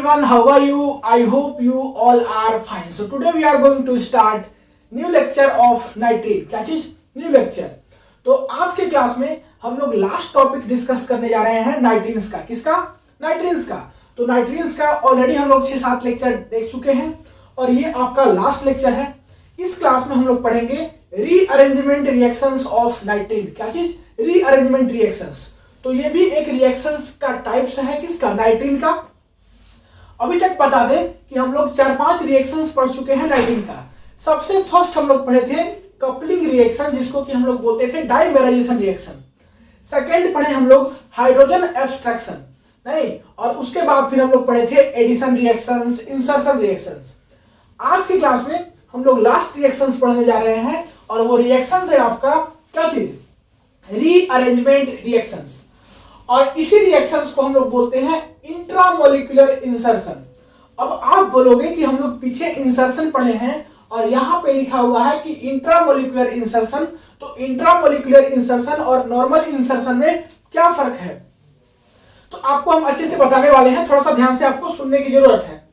everyone, how are you? I hope you all are fine. So today we are going to start new lecture of nitrate. क्या चीज? New lecture. तो आज के class में हम लोग लास्ट टॉपिक डिस्कस करने जा रहे हैं नाइट्रीन्स का. किसका? नाइट्रीन्स का. तो नाइट्रीन्स का ऑलरेडी हम लोग 6-7 लेक्चर देख चुके हैं और ये आपका लास्ट लेक्चर है. इस क्लास में हम लोग पढ़ेंगे रीअरेंजमेंट रिएक्शंस ऑफ नाइट्रीन. क्या चीज? Rearrangement reactions. तो ये भी एक रिएक्शंस का टाइप्स है. किसका? नाइट्रीन का. अभी तक बता दें कि हम लोग 4-5 रिएक्शंस पढ़ चुके हैं नाइट्रीन का. सबसे फर्स्ट हम लोग पढ़े थे कपलिंग रिएक्शन, जिसको कि हम लोग बोलते थे डाइमेराइजेशन रिएक्शन. सेकेंड पढ़े हम लोग हाइड्रोजन एब्स्ट्रैक्शन, नहीं, और उसके बाद फिर हम लोग पढ़े थे एडिशन रिएक्शंस, इंसर्शन रिएक्शंस. आज की क्लास में हम लोग लास्ट रिएक्शंस पढ़ने जा रहे हैं और वो रिएक्शंस है आपका क्या चीज? Rearrangement reactions. और इसी रिएक्शंस को हम लोग बोलते हैं इंट्रामोलिकुलर इंसर्शन. अब आप बोलोगे कि हम लोग पीछे इंसर्शन पढ़े हैं और यहां पे लिखा हुआ है कि इंट्रामोलिकुलर इंसर्शन. तो इंट्रामोलिकुलर इंसर्शन और नॉर्मल इंसर्शन में क्या फर्क है? तो आपको हम अच्छे से बताने वाले हैं. थोड़ा सा ध्यान से आपको सुनने की जरूरत है.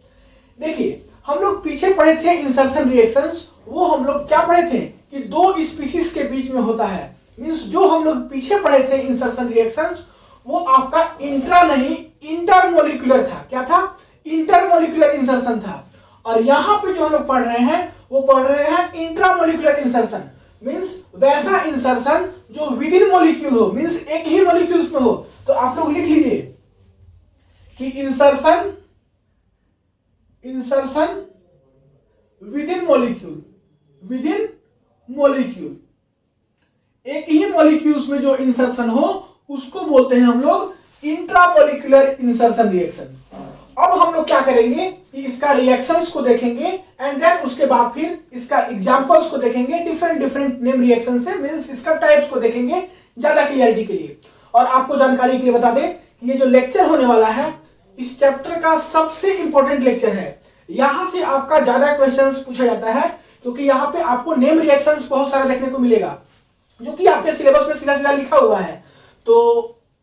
देखिए, हम लोग पीछे पढ़े थे इंसर्शन रिएक्शंस. वो हम लोग क्या पढ़े थे कि दो स्पीसीज के बीच में होता है. मींस जो हम लोग पीछे पढ़े थे इंसर्शन रिएक्शंस वो आपका इंट्रा नहीं इंटरमोलिकुलर था. क्या था? इंटरमोलिकुलर इंसर्शन था. और यहां पे जो हम लोग पढ़ रहे हैं वो पढ़ रहे हैं इंट्रामोलिकुलर इंसर्शन. मींस वैसा इंसर्शन जो विद इन मोलिक्यूल हो, मींस एक ही मोलिक्यूल्स में हो. तो आप लोग लिख लीजिए कि insertion with in molecule, with in molecule, एक ही मॉलिक्यूल्स में जो इंसर्शन हो उसको बोलते हैं हम लोग इंट्रामोलिकुलर इंसर्शन रिएक्शन. अब हम लोग क्या करेंगे कि इसका रिएक्शंस को देखेंगे एंड देन उसके बाद फिर इसका एग्जांपल्स को देखेंगे. डिफरेंट नेम रिएक्शन से, मींस इसका टाइप्स को देखेंगे ज्यादा क्लियरिटी के लिए. और आपको जानकारी के लिए बता दें कि ये जो लेक्चर होने वाला है इस चैप्टर का सबसे इंपॉर्टेंट लेक्चर है. यहां से आपका ज्यादा क्वेश्चंस पूछा जाता है क्योंकि यहाँ पे आपको नेम रिएक्शंस बहुत सारा देखने को मिलेगा जो कि आपके सिलेबस में सीधा सीधा लिखा हुआ है. तो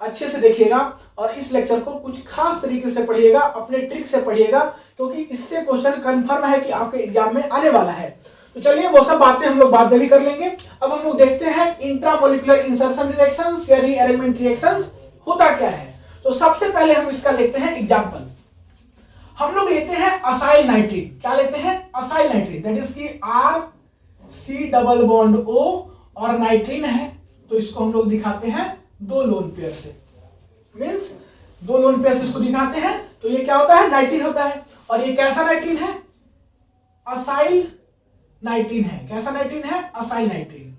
अच्छे से देखिएगा और इस लेक्चर को कुछ खास तरीके से पढ़िएगा, अपने ट्रिक से पढ़िएगा, क्योंकि इससे क्वेश्चन कंफर्म है कि आपके एग्जाम में आने वाला है. तो चलिए वो सब बातें हम लोग बाद में भी कर लेंगे. अब हम लोग देखते हैं इंट्रामोलिकुलर इंसर्शन रिएक्शंस या रीअरेंजमेंट रिएक्शंस होता क्या है. तो सबसे पहले हम इसका लेते हैं एग्जांपल. हम लोग लेते हैं असाइल नाइट्रीन. क्या लेते हैं? असाइल नाइट्रीन. दैट इज की RC डबल बॉन्ड O और नाइट्रीन है. तो इसको हम लोग दिखाते हैं दो लोन पेयर से, मींस दो लोन पेयर से इसको दिखाते हैं. तो ये क्या होता है? नाइट्रीन होता है. और ये कैसा नाइट्रीन है? असाइल नाइट्रीन है. कैसा नाइट्रीन है? असाइल नाइट्रीन.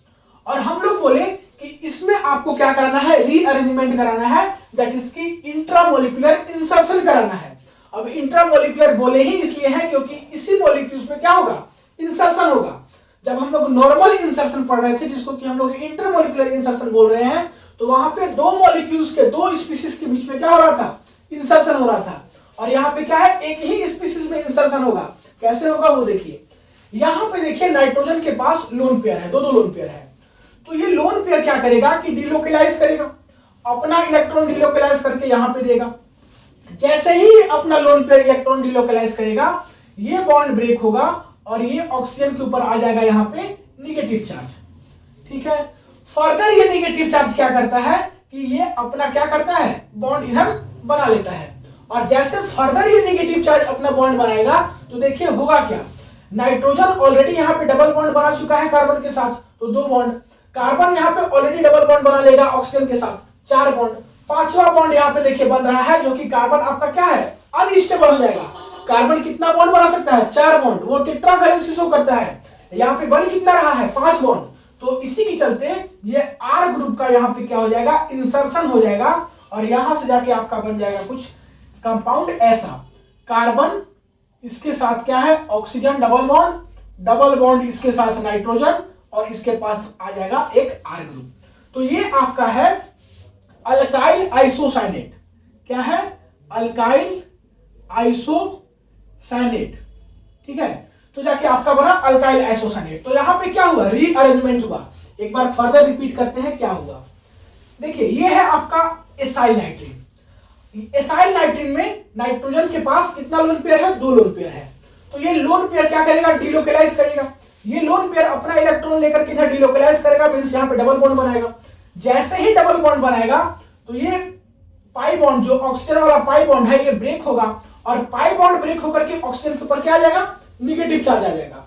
और हम लोग बोले कि इसमें आपको क्या कराना है? रीअरेंजमेंट कराना है. दैट इज की इंट्रामोलिकुलर इंसर्शन कराना है. अब इंट्रामोलिकुलर बोले ही इसलिए है क्योंकि इसी मॉलिक्यूल्स में क्या होगा? इंसर्शन होगा. जब हम लोग नॉर्मल इंसर्शन पढ़ रहे थे जिसको कि हम लोग इंटरमोलिकुलर इंसर्शन बोल रहे हैं, तो वहां पे दो मॉलिक्यूल्स के, दो स्पीसीज के बीच में क्या हो रहा था? इंसर्शन हो रहा था. और यहाँ पे क्या है? एक ही स्पीसीज में इंसर्शन होगा. कैसे होगा वो देखिए. यहाँ पे देखिए नाइट्रोजन के पास लोन पेयर है, दो लोन पेयर है. तो ये लोन पेयर क्या करेगा कि डिलोकलाइज करेगा, अपना इलेक्ट्रॉन डिलोकलाइज करके यहाँ पे देगा. जैसे ही अपना लोन पेयर इलेक्ट्रॉन डिलोकलाइज करेगा ये बॉन्ड ब्रेक होगा और ये ऑक्सीजन के ऊपर आ जाएगा यहाँ पे निगेटिव चार्ज. ठीक है. फर्दर ये निगेटिव चार्ज क्या करता है कि ये अपना क्या करता है? बॉन्ड इधर बना लेता है. और जैसे फर्दर ये निगेटिव चार्ज अपना बॉन्ड बनाएगा तो देखिए होगा क्या. नाइट्रोजन ऑलरेडी यहाँ पे डबल बॉन्ड बना चुका है कार्बन के साथ, तो 2 बॉन्ड. कार्बन यहाँ पे ऑलरेडी डबल बॉन्ड बना लेगा ऑक्सीजन के साथ, 4 बॉन्ड. 5वां बॉन्ड यहाँ पे देखिए बन रहा है जो कि कार्बन आपका क्या है? अनस्टेबल हो जाएगा. कार्बन कितना बॉन्ड बना सकता है? 4 बॉन्ड. वो टेट्रा वैलेंसी शो करता है. यहाँ पे बन कितना रहा है? 5 बॉन्ड. तो इसी के चलते ये R ग्रुप का यहाँ पे क्या हो जाएगा? इंसर्शन हो जाएगा. और यहां से जाके आपका बन जाएगा कुछ कंपाउंड ऐसा. कार्बन इसके साथ क्या है? ऑक्सीजन डबल बॉन्ड इसके साथ नाइट्रोजन, और इसके पास आ जाएगा एक R ग्रुप. तो ये आपका है अल्काइल आइसोसाइनेट. क्या है? Alkyl isocyanate. ठीक है. तो जाके आपका बना अल्काइल आइसोसाइनेट. तो यहां पे क्या हुआ? रीअरेंजमेंट हुआ. एक बार फर्दर रिपीट करते हैं क्या हुआ. देखिए ये है आपका एसाइल नाइट्रीन. एसाइल नाइट्रीन में नाइट्रोजन के पास कितना लोन पेयर है, 2 लोन पेयर है। तो ये लोन पेयर क्या करेगा, डिलोकलाइज करेगा। ये लोन पेयर अपना इलेक्ट्रॉन लेकर के इधर डिलोकलाइज करेगा, मींस यहाँ पे डबल बॉन्ड बनाएगा। जैसे ही डबल बॉन्ड बनाएगा तो ये पाई बॉन्ड, जो ऑक्सीजन वाला पाई बॉन्ड है, ये ब्रेक होगा और पाई बॉन्ड ब्रेक होकर के ऑक्सीजन के ऊपर क्या आ जाएगा, निगेटिव चार्ज आ जाएगा।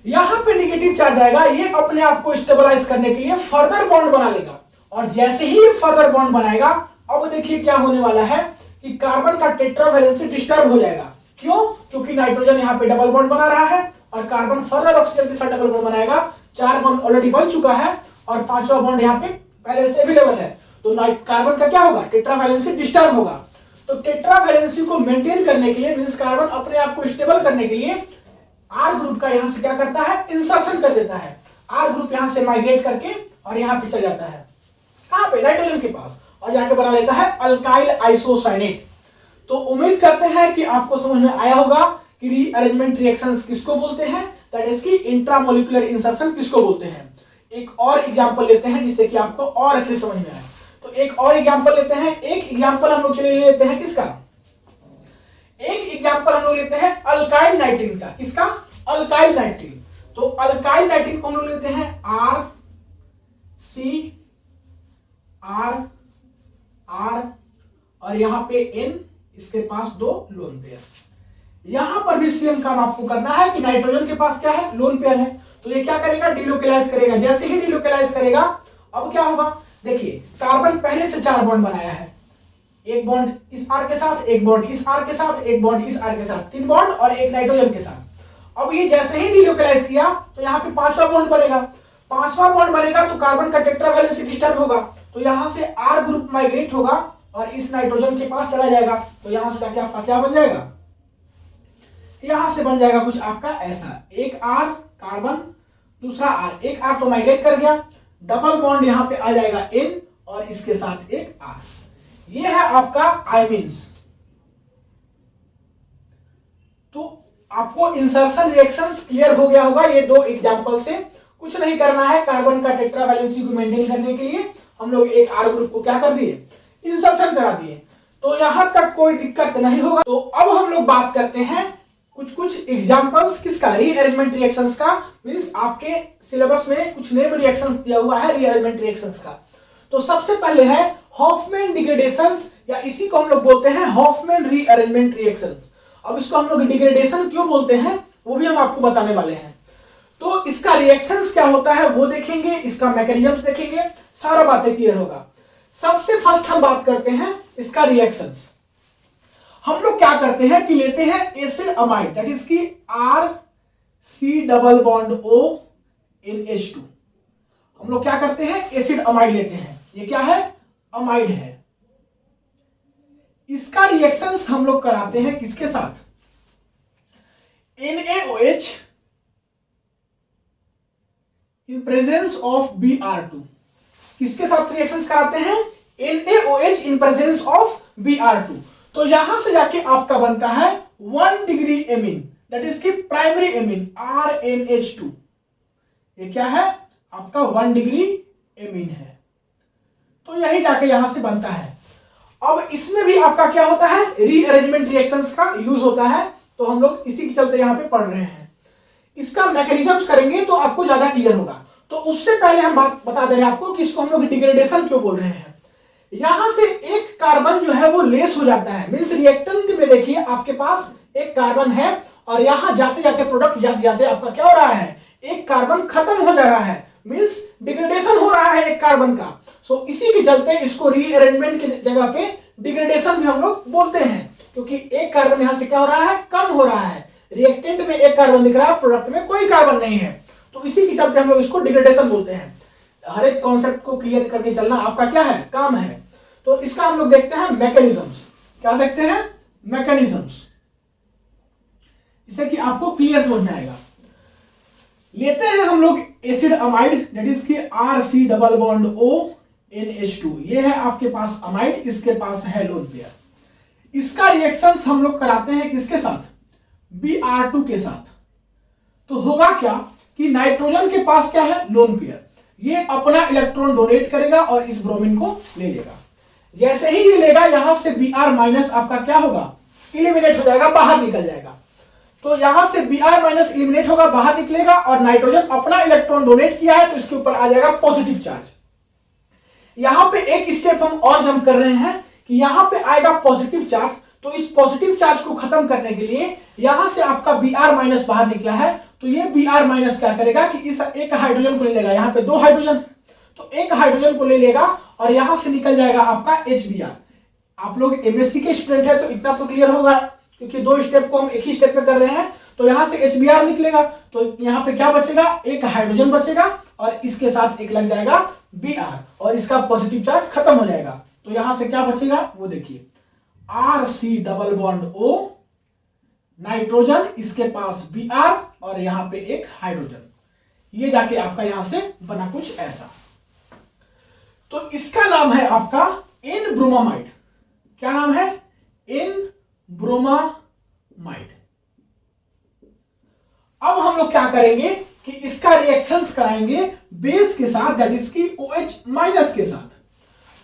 यहां पे निगेटिव चार्ज आएगा, ये अपने आप को स्टेबलाइज करने के लिए फर्दर बॉन्ड बना लेगा। और जैसे ही फर्दर बॉन्ड बनाएगा, अब देखिए क्या होने वाला है कि कार्बन का टेट्रा वैलेंसी डिस्टर्ब हो जाएगा। क्यों? क्योंकि नाइट्रोजन यहाँ पे डबल बॉन्ड बना रहा है और कार्बन फर्दर ऑक्सीजन के साथ डबल बॉन्ड बनाएगा। 4 बॉन्ड ऑलरेडी बन चुका है और 5वां बॉन्ड यहाँ पे पहले से अवेलेबल है। तो कार्बन का क्या होगा, टेट्रा वैलेंसी डिस्टर्ब होगा। तो टेट्रा वैलेंसी को मेंटेन करने के लिए, मींस कार्बन अपने आप को स्टेबल करने के लिए आर ग्रुप का यहां से क्या करता है, इंसर्शन कर देता है। आर ग्रुप यहां से माइग्रेट करके और यहां पे चल जाता है, कहां पे, नाइट्रोजन के पास, और जाके बना लेता है अल्काइल आइसोसाइनेट। तो उम्मीद करते हैं कि आपको समझ में आया होगा कि रीअरेंजमेंट रिएक्शंस किसको बोलते हैं, दैट इज की इंट्रामोलिकुलर इंसर्शन किसको बोलते हैं। एक और एग्जांपल लेते हैं जिससे कि आपको और अच्छे समझ में आए। तो एक और एग्जांपल लेते हैं। एक एग्जांपल हम लोग चलिए लेते हैं किसका, एक एग्जांपल हम लोग लेते हैं अल्काइल नाइट्रीन का। किसका, अल्काइल नाइट्रीन। तो अल्काइल नाइट्रीन को हम लोग लेते हैं आर सी आर आर और यहां पे एन, इसके पास 2 लोन पेयर। यहां पर भी सेम काम आपको करना है कि नाइट्रोजन के पास क्या है, लोन पेयर है। तो ये क्या करेगा, डिलोकलाइज करेगा। जैसे ही डिलोकलाइज करेगा, अब क्या होगा, देखिए कार्बन पहले से 4 बॉन्ड बनाया है, एक बॉन्ड इस आर के साथ, एक बॉन्ड इस आर के साथ, एक बॉन्ड इस आर के साथ, 3 बॉन्ड और एक नाइट्रोजन के साथ। अब ये जैसे ही डिलोकलाइज किया तो यहाँ पे 5वां बॉन्ड बनेगा। 5वां बॉन्ड बनेगा तो कार्बन का टेट्रा वैलेंसी डिस्टर्ब होगा, तो यहां से आर ग्रुप माइग्रेट होगा और इस नाइट्रोजन के पास चला जाएगा। तो यहां से जाके आपका क्या बन जाएगा, यहां से बन जाएगा कुछ आपका ऐसा, एक आर कार्बन, दूसरा आर, एक आर तो माइग्रेट कर गया, डबल बॉन्ड यहां पे आ जाएगा एन और इसके साथ एक आर। ये है आपका आइमीन्स। तो आपको इंसर्शन रिएक्शंस क्लियर हो गया होगा ये 2 एग्जांपल से। कुछ नहीं करना है, कार्बन का टेट्रा वैलेंसी को मेंटेन करने के लिए हम लोग एक आर ग्रुप को क्या कर दिए, इंसर्शन करा दिए। तो यहां तक कोई दिक्कत नहीं होगा। तो अब हम लोग बात करते हैं कुछ एग्जांपल्स किसका, रीअरेंजमेंट रिएक्शंस का। मींस आपके सिलेबस में कुछ नेम रिएक्शंस दिया हुआ है रीअरेंजमेंट रिएक्शंस का। तो सबसे पहले है हॉफमैन डिग्रेडेशंस, या इसी को हम लोग बोलते हैं हॉफमैन रीअरेंजमेंट रिएक्शंस। अब इसको हम लोग डिग्रेडेशन क्यों बोलते हैं वो भी हम आपको बताने वाले हैं। तो इसका रिएक्शंस क्या होता है वो देखेंगे, इसका मैकेनिज्म्स देखेंगे, सारा बातें क्लियर होगा। सबसे फर्स्ट हम बात करते हैं इसका रिएक्शंस। हम लोग क्या करते हैं कि लेते हैं एसिड अमाइड, दैट इज की R C double bond O N H2। हम लोग क्या करते हैं, एसिड अमाइड लेते हैं। ये क्या है, अमाइड है। इसका रिएक्शंस हम लोग कराते हैं किसके साथ, NaOH in presence of Br2। किसके साथ रिएक्शंस कराते हैं, NaOH in presence of Br2। तो यहां से जाके आपका बनता है 1 डिग्री एमीन, दैट इज की प्राइमरी एमीन RNH2। ये क्या है आपका 1 डिग्री एमीन है। तो यही जाके यहां से बनता है। अब इसमें भी आपका क्या होता है, रीअरेंजमेंट रिएक्शंस का यूज होता है। तो हम लोग इसी के चलते यहां पे पढ़ रहे हैं। इसका मैकेनिज्म्स करेंगे तो आपको ज्यादा क्लियर होगा। तो उससे पहले हम बात बता दे रहे हैं आपको कि इसको हम लोग डिग्रेडेशन क्यों बोल रहे हैं। यहां से एक कार्बन जो है वो लेस हो जाता है, मींस रिएक्टेंट में देखिए आपके पास एक कार्बन है और यहां जाते जाते प्रोडक्ट जाते जाते आपका क्या हो रहा है, एक कार्बन खत्म हो जा रहा है, मींस डिग्रेडेशन हो रहा है एक कार्बन का। सो इसी के चलते इसको रीअरेंजमेंट की जगह पे डिग्रेडेशन भी हम लोग बोलते हैं, क्योंकि एक कार्बन यहां से क्या हो रहा है, कम हो रहा है। रिएक्टेंट में एक कार्बन दिख रहा है, प्रोडक्ट में कोई कार्बन नहीं है, तो इसी के चलते हम लोग इसको डिग्रेडेशन बोलते हैं। हर एक कॉन्सेप्ट को क्लियर करके चलना आपका क्या है, काम है। तो इसका हम लोग देखते हैं मैकेनिज्म्स। क्या देखते हैं, मैकेनिज्म्स, इससे कि आपको क्लियर समझ में आएगा। लेते हैं हम लोग एसिड अमाइड, दैट इज की RC double bond O NH2। ये है आपके पास अमाइड, इसके पास है लोन पेयर। इसका रिएक्शंस हम लोग कराते हैं किसके साथ, Br2 के साथ। तो होगा क्या कि नाइट्रोजन के पास क्या है, लोन पेयर, ये अपना इलेक्ट्रॉन डोनेट करेगा और इस ब्रोमीन को ले लेगा। जैसे ही ये लेगा यहां से Br माइनस आपका क्या होगा, इलिमिनेट हो जाएगा, बाहर निकल जाएगा। तो यहां से Br माइनस इलिमिनेट होगा, बाहर निकलेगा, और नाइट्रोजन अपना इलेक्ट्रॉन डोनेट किया है तो इसके ऊपर आ जाएगा पॉजिटिव चार्ज। यहां पे एक स्टेप हम और जंप कर रहे हैं कि यहां पे आएगा पॉजिटिव चार्ज, तो इस पॉजिटिव चार्ज को खत्म करने के लिए यहां से आपका Br माइनस बाहर निकला है, तो ये Br माइनस क्या करेगा कि इस एक हाइड्रोजन को ले लेगा, यहां पे 2 हाइड्रोजन, तो एक हाइड्रोजन को ले लेगा और यहां से निकल जाएगा आपका HBr। आप लोग MSc के स्टूडेंट है तो इतना तो क्लियर होगा, क्योंकि 2 स्टेप को हम एक ही स्टेप में कर रहे हैं। तो यहां से HBr निकलेगा, तो यहां पे क्या बचेगा, एक हाइड्रोजन बचेगा और इसके साथ एक लग जाएगा Br, और इसका पॉजिटिव चार्ज खत्म हो जाएगा। तो यहां से क्या बचेगा वो देखिए, RC double bond O, nitrogen, इसके पास Br और यहां पे एक हाइड्रोजन, ये जाके आपका यहां से बना कुछ ऐसा। तो इसका नाम है आपका एन ब्रोमामाइड। क्या नाम है, एन ब्रोमामाइड। अब हम लोग क्या करेंगे कि इसका रिएक्शंस कराएंगे बेस के साथ, दैट इज की OH माइनस के साथ।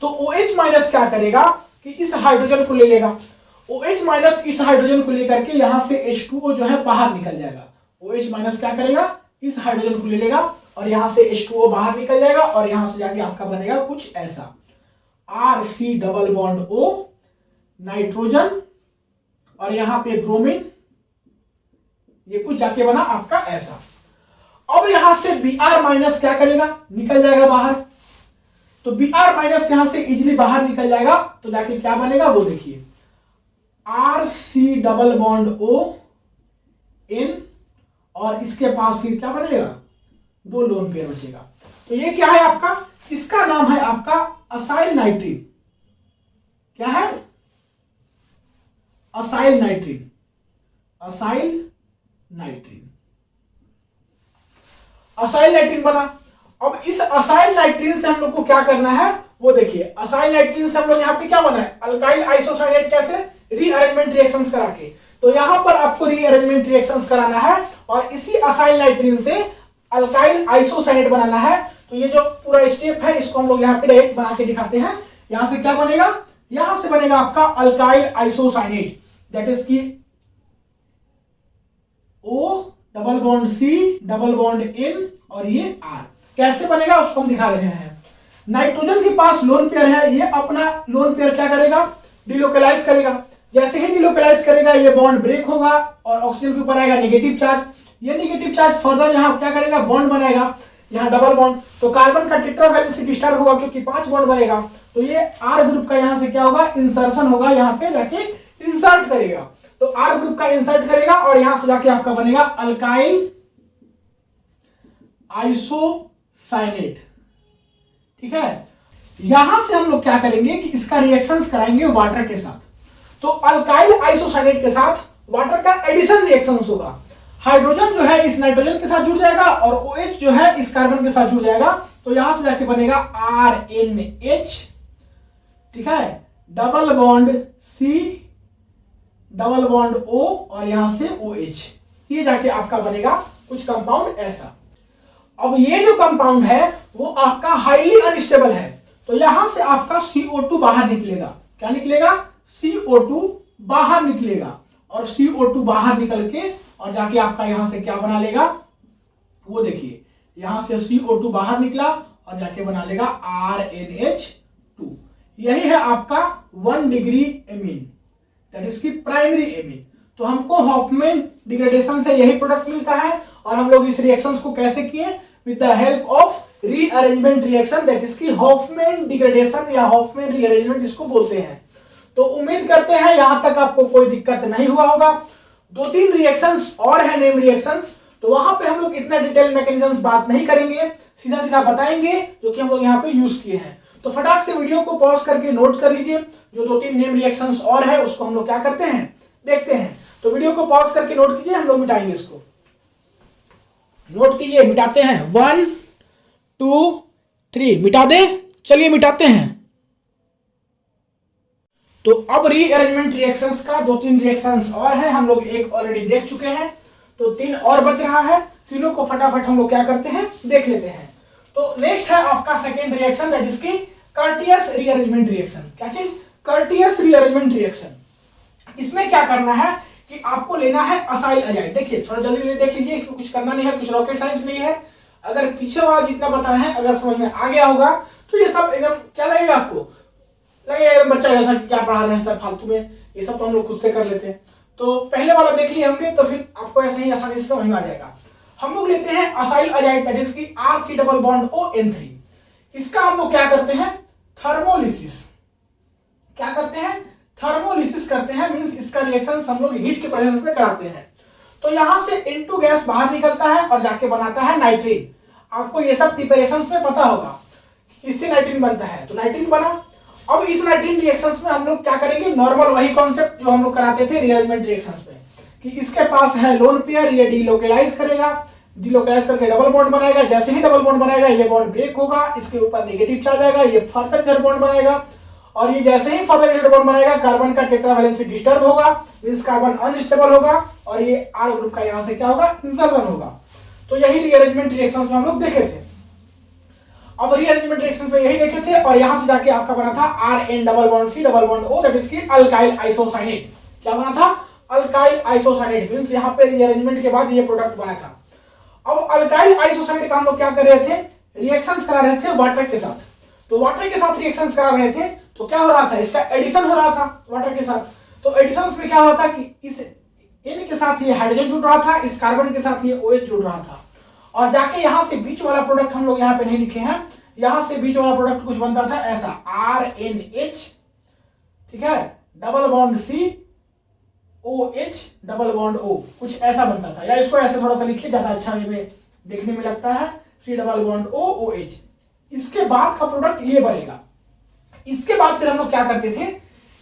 तो OH माइनस क्या करेगा कि इस हाइड्रोजन को ले लेगा, OH माइनस इस हाइड्रोजन को लेकर के यहां से H2O जो है बाहर निकल जाएगा। OH माइनस क्या करेगा, इस हाइड्रोजन को ले लेगा और यहां से H2O बाहर निकल जाएगा, और यहां से जाके आपका बनेगा कुछ ऐसा, RC double bond O, nitrogen और यहां पे ब्रोमीन, ये कुछ जाके बना आपका ऐसा। अब यहां से Br माइनस क्या करेगा, निकल जाएगा बाहर, तो Br माइनस यहां से इजीली बाहर निकल जाएगा, तो जाके क्या बनेगा वो देखिए, RC double bond O N, और इसके पास फिर क्या बनेगा, 2 लोन पेयर बचेगा। तो ये क्या है आपका, इसका नाम है आपका असाइल नाइट्रीन। क्या है, असाइल नाइट्रीन, असाइल नाइट्रीन, असाइल नाइट्रीन बना। अब इस असाइल नाइट्रीन से हम लोग को क्या करना है वो देखिए, असाइल नाइट्रीन से हम लोग यहाँ पे क्या बना है, अल्काइल आइसोसाइनेट, कैसे, रीअरेंजमेंट रिएक्शंस करा के। तो यहां पर आपको रीअरेंजमेंट रिएक्शंस कराना है और इसी असाइल नाइट्रीन से अल्काइल आइसोसाइनेट बनाना है। तो ये जो पूरा स्टेप है इसको हम लोग यहाँ पे डायरेक्ट बना के दिखाते हैं। यहां से क्या बनेगा, यहां से बनेगा आपका अल्काइल आइसोसाइनेट, दैट इज की O double bond C double bond N और ये R। कैसे बनेगा उसको हम दिखा रहे हैं। नाइट्रोजन के पास लोन पेयर है, ये अपना लोन पेयर क्या करेगा, डिलोकलाइज करेगा। जैसे ही डिलोकलाइज करेगा ये बॉन्ड ब्रेक होगा और ऑक्सीजन के ऊपर आएगा नेगेटिव चार्ज। ये नेगेटिव चार्ज फर्दर यहाँ क्या करेगा, बॉन्ड बनाएगा, यहाँ डबल बॉन्ड। तो कार्बन का टेट्रा वैलेंसी डिस्टर्ब होगा क्योंकि 5 बॉन्ड बनेगा। तो ये R ग्रुप का यहाँ से क्या होगा, इंसर्शन होगा, यहाँ पे जाके इंसर्ट करेगा। तो R ग्रुप का इंसर्ट करेगा और यहां से जाके आपका बनेगा अल्काइल आइसोसाइनेट। ठीक है, यहां से हम लोग क्या करेंगे कि इसका रिएक्शंस कराएंगे वाटर के साथ। तो अल्काइल आइसोसाइनेट के साथ वाटर का एडिशन रिएक्शंस होगा। हाइड्रोजन जो है इस नाइट्रोजन के साथ जुड़ जाएगा और OH जो है इस कार्बन के साथ जुड़ जाएगा। तो यहां से जाके बनेगा RNH, ठीक है, double bond C double bond O और यहां से OH, ये जाके आपका बनेगा कुछ कंपाउंड ऐसा। अब ये जो कंपाउंड है वो आपका हाईली अनस्टेबल है, तो यहां से आपका CO2 बाहर निकलेगा। क्या निकलेगा, CO2 बाहर निकलेगा, और CO2 बाहर निकल के और जाके आपका यहां से क्या बना लेगा वो देखिए, यहां से CO2 बाहर निकला और जाके बना लेगा RNH2। यही है आपका 1 डिग्री एमीन, दैट इज की प्राइमरी एमीन। तो हमको हॉफमैन डिग्रेडेशन से यही प्रोडक्ट मिलता है, और हम लोग इस रिएक्शंस को कैसे किए, with the help of rearrangement reaction, that is की हॉफमैन डिग्रेडेशन या हॉफमैन रीअरेंजमेंट इसको बोलते हैं। तो उम्मीद करते हैं यहां तक आपको कोई दिक्कत नहीं हुआ होगा। 2-3 रिएक्शंस और है नेम रिएक्शंस, तो वहां पे हम लोग इतना डिटेल मैकेनिज्म्स बात नहीं करेंगे, सीधा सीधा बताएंगे जो कि हम लोग यहाँ पे यूज किए हैं। तो फटाक से वीडियो को पॉज करके नोट कर लीजिए, जो 2-3 नेम रिएक्शंस और है उसको हम लोग क्या करते हैं, देखते हैं। तो वीडियो को पॉज करके नोट कीजिए, हम लोग मिटाएंगे इसको। नोट कीजिए, मिटाते हैं। 1 2 3 मिटा दें, चलिए मिटाते हैं। तो अब रीअरेंजमेंट रिएक्शंस का 2-3 रिएक्शंस और है, हम लोग एक ऑलरेडी देख चुके हैं, तो 3 और बच रहा है। तीनों को फटाफट हम लोग क्या करते हैं, देख लेते हैं। तो नेक्स्ट है आपका सेकेंड रिएक्शन, दैट इज की कर्टियस रीअरेंजमेंट रिएक्शन। क्या चीज? Curtius rearrangement reaction. इसमें क्या करना है कि आपको लेना है असाइल अजाइड। देखिए थोड़ा जल्दी देख लीजिए, इसमें कुछ करना नहीं है, कुछ रॉकेट साइंस नहीं है। अगर पीछे वाला जितना बताया है अगर समझ में आ गया होगा तो ये सब एकदम क्या लगेगा आपको, लगेगा एकदम बच्चा जैसा कि क्या पढ़ा रहे हैं सर फालतू में, ये सब तो हम लोग खुद से कर लेते हैं। तो पहले वाला देख लिए होंगे तो फिर आपको ऐसे ही आसानी से समझ में आ जाएगा। हम लोग लेते हैं असाइल अजाइड दैट इज की RC डबल बॉन्ड ON3। इसका हम लोग क्या करते हैं? थर्मोलिसिस। क्या करते हैं? थर्मोलिसिस करते हैं, मींस इसका रिएक्शन हम लोग हीट के प्रेजेंस में कराते हैं। तो यहां से N2 गैस बाहर निकलता है और जाके बनाता है नाइट्रीन। आपको ये सब प्रिपरेशंस में पता होगा किससे नाइट्रीन बनता है, तो नाइट्रीन बना। अब इस नाइट्रीन रिएक्शंस में हम लोग क्या करेंगे? नॉर्मल वही कॉन्सेप्ट जो हम लोग कराते थे रीअरेंजमेंट रिएक्शंस में, कि इसके पास है लोन पेयर, ये डीलोकेलाइज करेगा, डीलोकेलाइज करके डबल बॉन्ड बनाएगा। जैसे ही डबल बॉन्ड बनाएगा ये बॉन्ड ब्रेक होगा, इसके ऊपर नेगेटिव चार्ज आएगा, ये फर्दर इधर बॉन्ड बनाएगा, और ये जैसे ही फर्दर इधर बॉन्ड बनाएगा कार्बन का टेट्रा वैलेंसी डिस्टर्ब होगा, मींस कार्बन अनस्टेबल होगा, और ये R ग्रुप का यहां से क्या होगा? इंसर्शन होगा। तो यही रीअरेंजमेंट रिएक्शंस में हम लोग देखे थे। अब रीअरेंजमेंट रिएक्शंस में यही देखे थे, और यहां से जाके आपका बना था RN double bond C double bond O that is की अल्काइल आइसोसाइनेट। क्या बना था? अल्काइल आइसोसाइनेट, मींस यहां पे रीअरेंजमेंट के बाद ये प्रोडक्ट बना था। अब अल्काइल आइसोसाइनेट का हम लोग क्या कर रहे थे? रिएक्शंस करा रहे थे वाटर के साथ। तो वाटर के साथ रिएक्शंस करा रहे थे तो क्या हो रहा था? इसका एडिशन हो रहा था वाटर के साथ। तो एडिशंस में क्या हो रहा था कि इस N के साथ ये हाइड्रोजन जुड़ रहा था, इस कार्बन के साथ ये OH जुड़ रहा था, और जाके यहां से बीच वाला प्रोडक्ट हम लोग यहां पे नहीं लिखे हैं, यहां से बीच वाला प्रोडक्ट कुछ बनता था ऐसा RNH, ठीक है, double bond C OH double bond O, कुछ ऐसा बनता था। या इसको ऐसे थोड़ा सा लिखिए, ज्यादा अच्छा में देखने में लगता है, C double bond O OH। इसके बाद का प्रोडक्ट ये बनेगा। इसके बाद फिर हम लोग क्या करते थे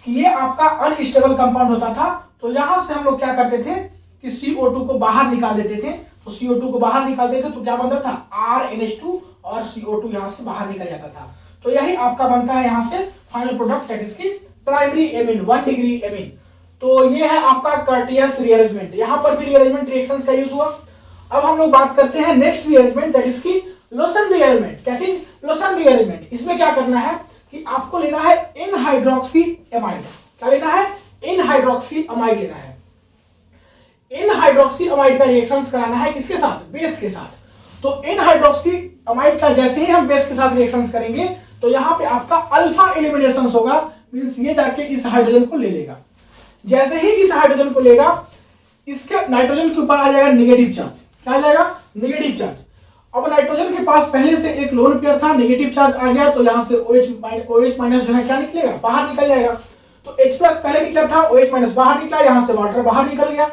कि ये आपका अनस्टेबल कंपाउंड होता था, तो यहां से हम लोग क्या करते थे कि CO2 को बाहर निकाल देते थे। तो CO2 को बाहर निकाल देते तो क्या बनता था? RNH2, और CO2 यहां से बाहर निकल जाता था। तो यही आपका बनता है यहां से फाइनल प्रोडक्ट दैट इज की प्राइमरी एमीन, 1 डिग्री एमीन। तो ये है आपका कर्टियस रीअरेंजमेंट। यहां पर भी रीअरेंजमेंट रिएक्शंस का यूज हुआ। अब हम लोग बात करते हैं नेक्स्ट रीअरेंजमेंट दैट इज की लोसन रीअरेंजमेंट। क्या चीज? Lotion rearrangement. इसमें क्या करना है कि आपको लेना है एनहाइड्रोक्सी एमाइड। क्या लेना है? एनहाइड्रोक्सी अमाइड लेना है। एनहाइड्रोक्सी अमाइड का रिएक्शंस कराना है किसके साथ? बेस के साथ। तो एनहाइड्रोक्सी अमाइड का जैसे ही हम बेस के साथ रिएक्शंस करेंगे तो यहां पे आपका अल्फा एलिमिनेशन होगा, मींस ये जाके इस हाइड्रोजन को ले लेगा। जैसे ही इस हाइड्रोजन को लेगा, इसके नाइट्रोजन के ऊपर आ जाएगा नेगेटिव चार्ज। क्या आ जाएगा? Negative charge. अब नाइट्रोजन के पास पहले से एक लोन पेयर था, नेगेटिव चार्ज आ गया, तो यहां से OH माइनस जो है क्या निकलेगा? बाहर निकल जाएगा। तो H प्लस पहले निकला था, OH माइनस बाहर निकला, यहां से वाटर बाहर निकल गया।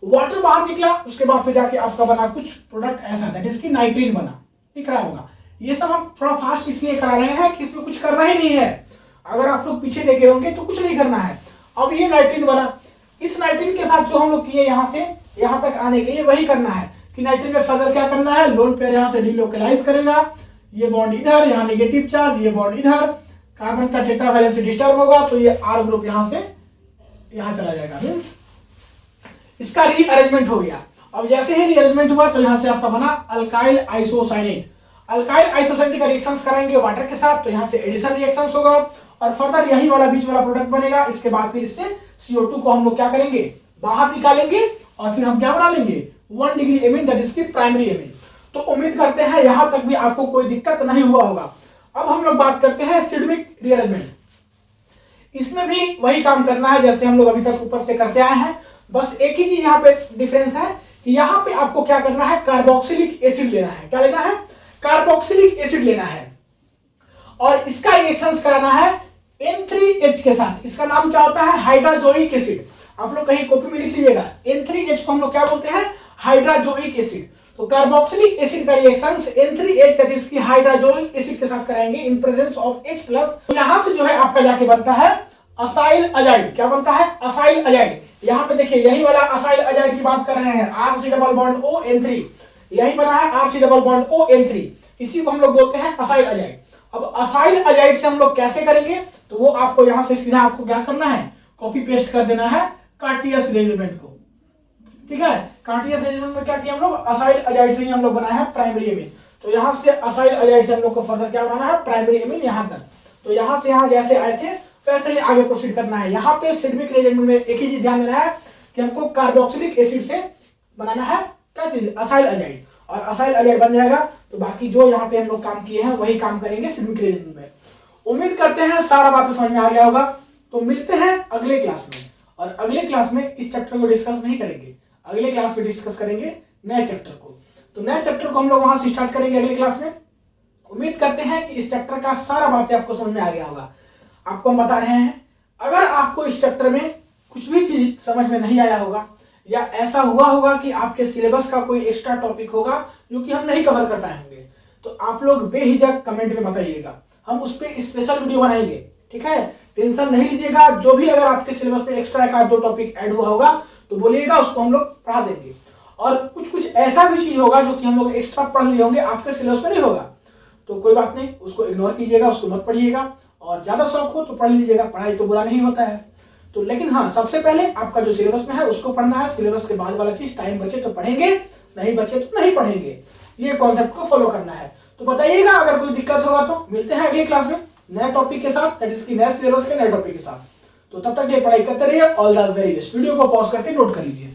वाटर बाहर निकला, उसके बाद फिर जाके आपका बना कुछ प्रोडक्ट ऐसा, दैट इज की नाइट्रीन बना। दिख रहा होगा। ये सब हम थोड़ा फास्ट इसलिए करा रहे हैं कि इसमें कुछ करना ही नहीं है। अगर आप लोग पीछे देखे होंगे तो कुछ नहीं करना है। अब ये नाइट्रीन बना, इस नाइट्रीन के साथ जो हम लोग किए यहां से यहां तक आने के लिए वही करना है कि नाइट्रीन में फर्दर क्या करना है? लोन पेयर यहां से डीलोकेलाइज करेगा, ये बॉन्ड इधर, यहां नेगेटिव चार्ज, ये बॉन्ड इधर, कार्बन का टेट्रा वैलेंसी डिस्टर्ब होगा, तो ये R ग्रुप यहां से यहां चला जाएगा, मींस इसका रीअरेंजमेंट हो गया। अब जैसे ही रीअरेंजमेंट हुआ तो यहां से आपका बना अल्काइल आइसोसाइनेट। अल्काइल आइसोसाइनेट का रिएक्शंस कराएंगे वाटर के साथ, तो यहां से एडिशन रिएक्शंस होगा और फर्दर यही वाला बीच वाला प्रोडक्ट बनेगा। इसके बाद फिर इससे CO2 को हम लोग क्या करेंगे? बाहर निकालेंगे, और फिर हम क्या बना लेंगे? 1 डिग्री एमीन, दैट इज की प्राइमरी एमीन। तो उम्मीद करते हैं यहां तक भी आपको कोई दिक्कत नहीं हुआ होगा। अब हम लोग बात करते हैं सिडमिक रीअरेंजमेंट। इसमें भी वही काम करना है जैसे हम लोग अभी तक ऊपर से करते आए हैं, बस एक ही चीज यहाँ पे डिफरेंस है कि यहाँ पे आपको क्या करना है? कार्बोक्सिलिक एसिड लेना है। क्या लेना है? कार्बोक्सिलिक एसिड लेना है, और इसका रिएक्शंस कराना है N3H के साथ। इसका नाम क्या होता है? Hydrazoic acid. आप लोग कहीं कॉपी में लिख लीजिएगा, N3H को हम लोग क्या बोलते हैं? Hydrazoic acid. तो कार्बोक्सिलिक एसिड का रिएक्शंस N3H दैट इज की हाइड्राजोइक एसिड के साथ कराएंगे in presence of H plus. तो यहां से जो है आपका जाके बनता है असाइल अजाइड। क्या बनता है? Acyl azide. यहाँ पे देखिए यही वाला असाइल अजाइड की बात कर रहे हैं, RC double bond O N3, यही बना है RC double bond O N3, इसी को हम लोग बोलते हैं असाइल अजाइड। अब असाइल अजाइड से हम लोग कैसे करेंगे? तो वो आपको यहां से सीधा आपको क्या करना है? कॉपी पेस्ट कर देना है कार्टियस रीअरेंजमेंट को। ठीक है, कार्टियस रीअरेंजमेंट में क्या किया हम लोग? असाइल अजाइड से ही हम लोग बनाए हैं प्राइमरी एमीन। तो यहां से असाइल अजाइड से हम लोग को फर्दर क्या बनाना है? प्राइमरी एमीन यहां तक। तो यहाँ से यहाँ जैसे आए थे वैसे ही आगे प्रोसीड करना है। यहाँ पे सिडमिक रिएजेंट में एक ही चीज ध्यान देना है कि हमको कार्बोक्सिलिक एसिड से बनाना है क्या चीज, असाइल अजाइड, और असाइल अजाइड बन जाएगा तो बाकी जो यहाँ पे हम लोग काम किए हैं वही काम करेंगे सिडमिक रिएजेंट में। उम्मीद करते हैं सारा बातें समझ में आ गया होगा। तो मिलते हैं अगले क्लास में, और अगले क्लास में इस चैप्टर को डिस्कस नहीं करेंगे, अगले क्लास में डिस्कस करेंगे नए चैप्टर को। तो नए चैप्टर को हम लोग वहां से स्टार्ट करेंगे अगले क्लास में। उम्मीद करते हैं कि इस चैप्टर का सारा बातें आपको समझ में आ गया होगा। आपको हम बता रहे हैं, अगर आपको इस चैप्टर में कुछ भी चीज समझ में नहीं आया होगा या ऐसा हुआ होगा कि आपके सिलेबस का कोई एक्स्ट्रा टॉपिक होगा जो कि हम नहीं कवर कर पाए होंगे, तो आप लोग बेहिचक कमेंट में बताइएगा, हम उस पर स्पेशल वीडियो बनाएंगे। ठीक है, टेंशन नहीं लीजिएगा। जो भी अगर आपके सिलेबस पे एक्स्ट्रा एक आध दो टॉपिक ऐड हुआ होगा तो बोलिएगा, उसको हम लोग पढ़ा देंगे। और कुछ ऐसा भी चीज होगा जो कि हम लोग एक्स्ट्रा पढ़ लिए होंगे, आपके सिलेबस में नहीं होगा, तो कोई बात नहीं, उसको इग्नोर कीजिएगा, उसको मत पढ़िएगा। और ज्यादा शौक हो तो पढ़ लीजिएगा, पढ़ाई तो बुरा नहीं होता है। तो लेकिन हाँ, सबसे पहले आपका जो सिलेबस में है उसको पढ़ना है। सिलेबस के बाद वाला चीज टाइम बचे तो पढ़ेंगे, नहीं बचे तो नहीं पढ़ेंगे। ये कॉन्सेप्ट को फॉलो करना है। तो बताइएगा अगर कोई दिक्कत होगा तो। मिलते हैं अगले क्लास में नए टॉपिक के साथ, दैट इज की नए सिलेबस के नए टॉपिक के साथ। तो तब तक ये पढ़ाई करते रहिए। All the very best. Video को पॉज करके नोट कर लीजिए।